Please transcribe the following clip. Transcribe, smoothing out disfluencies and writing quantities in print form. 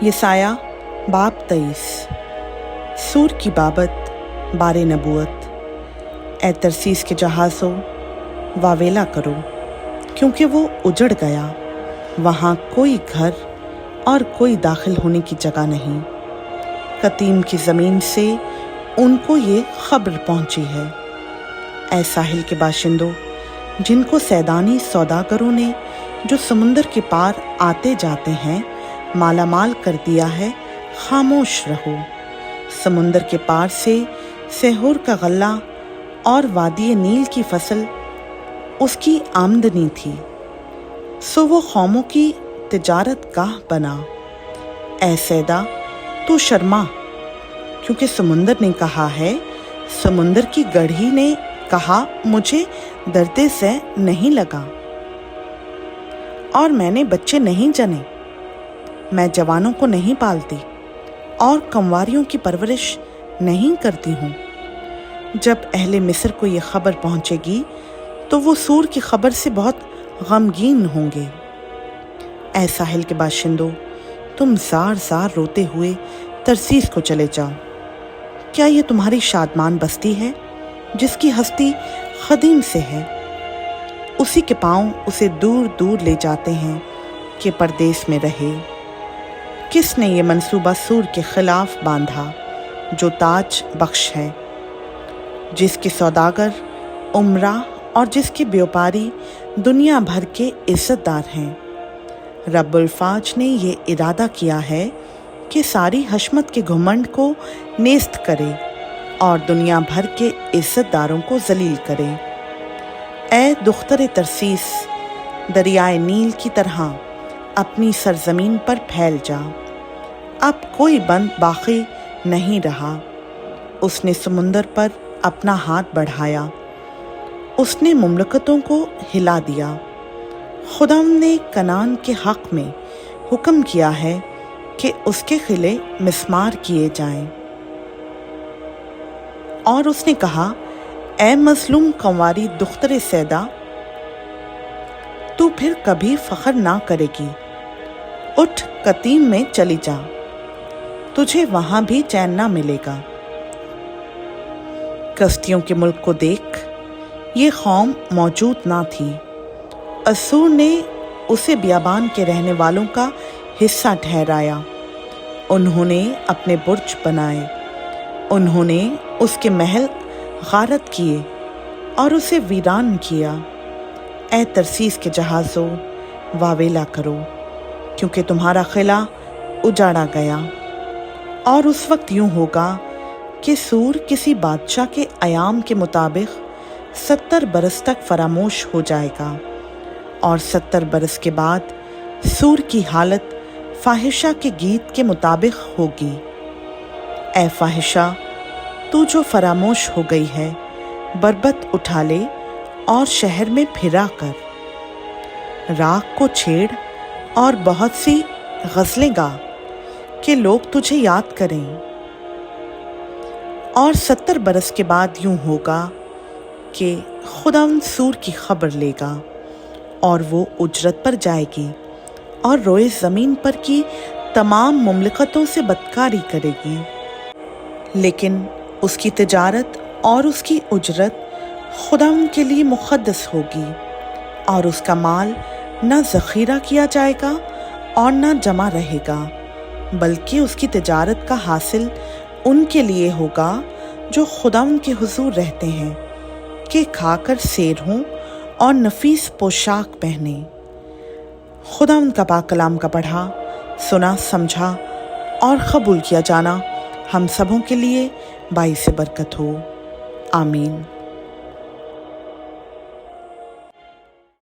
यसाया बाब 23। सूर की बाबत बारे नबूवत। ए तरसीस के जहाज़ों, वावेला करो, क्योंकि वो उजड़ गया, वहाँ कोई घर और कोई दाखिल होने की जगह नहीं। कतीम की ज़मीन से उनको ये खबर पहुँची है। ए साहिल के बाशिंदों, जिनको सैदानी सौदागरों ने जो समुंदर के पार आते जाते हैं मालामाल कर दिया है, खामोश रहो। समुंदर के पार से सेहूर का गल्ला और वादी नील की फसल उसकी आमदनी थी, सो वो कौमों की तिजारत गाह बना। ऐ सैदा, तू शर्मा, क्योंकि समुंदर ने कहा है, समुंदर की गढ़ी ने कहा, मुझे दर्द से नहीं लगा और मैंने बच्चे नहीं जने। मैं जवानों को नहीं पालती और कंवारियों की परवरिश नहीं करती हूँ। जब अहले मिस्र को ये खबर पहुँचेगी तो वो सूर की खबर से बहुत गमगीन होंगे। ऐ साहिल के बाशिंदों, तुम ज़ार ज़ार रोते हुए तरसीस को चले जाओ। क्या ये तुम्हारी शादमान बस्ती है जिसकी हस्ती क़दीम से है? उसी के पाँव उसे दूर दूर ले जाते हैं कि परदेस में रहे। किसने ये मंसूबा सूर के खिलाफ बांधा जो ताज बख्श है, जिसके सौदागर उमरा और जिसके व्यापारी दुनिया भर के इज्जतदार हैं। रब्बुल फाज ने ये इरादा किया है कि सारी हशमत के घुमंड को नेस्त करे और दुनिया भर के इज्जतदारों को जलील करे। ए दुख्तर तरसीस, दरियाए नील की तरह अपनी सरजमीन पर फैल जा। अब कोई बंद बाकी नहीं रहा। उसने समुंदर पर अपना हाथ बढ़ाया, उसने मुमलकतों को हिला दिया। खुदाम ने कनान के हक में हुक्म किया है कि उसके किले मिस्मार किए जाएं। और उसने कहा, ए मजलूम कंवारी दुख्तर सैदा, तू फिर कभी फख्र ना करेगी। उठ, कतीम में चली जा, तुझे वहां भी चैन ना मिलेगा। कश्तियों के मुल्क को देख, ये कौम मौजूद ना थी। असूर ने उसे बियाबान के रहने वालों का हिस्सा ठहराया। उन्होंने अपने बुर्ज बनाए, उन्होंने उसके महल गारत किए और उसे वीरान किया। ए तरसीस के जहाज़ों, वावेला करो, क्योंकि तुम्हारा किला उजाड़ा गया। और उस वक्त यूं होगा कि सूर किसी बादशाह के अयाम के मुताबिक 70 बरस तक फरामोश हो जाएगा। और 70 बरस के बाद सूर की हालत फाहिशा के गीत के मुताबिक होगी। ए फाहिशा, तू जो फरामोश हो गई है, बरबत उठा ले और शहर में फिरा कर। राग को छेड़ और बहुत सी गज़लें गा कि लोग तुझे याद करें। और 70 बरस के बाद यूं होगा कि खुदावंद सूर की खबर लेगा और वो उजरत पर जाएगी और रोए ज़मीन पर की तमाम मुमलकतों से बदकारी करेगी। लेकिन उसकी तिजारत और उसकी उजरत खुदावंद के लिए मुक़द्दस होगी और उसका माल न ज़ख़ीरा किया जाएगा और न जमा रहेगा, बल्कि उसकी तिजारत का हासिल उनके लिए होगा जो खुदावंद के हुजूर रहते हैं, कि खाकर सैर हों और नफीस पोशाक पहने। खुदावंद का पाक कलाम का पढ़ा, सुना, समझा और कबूल किया जाना हम सबों के लिए बाइस बरकत हो। आमीन।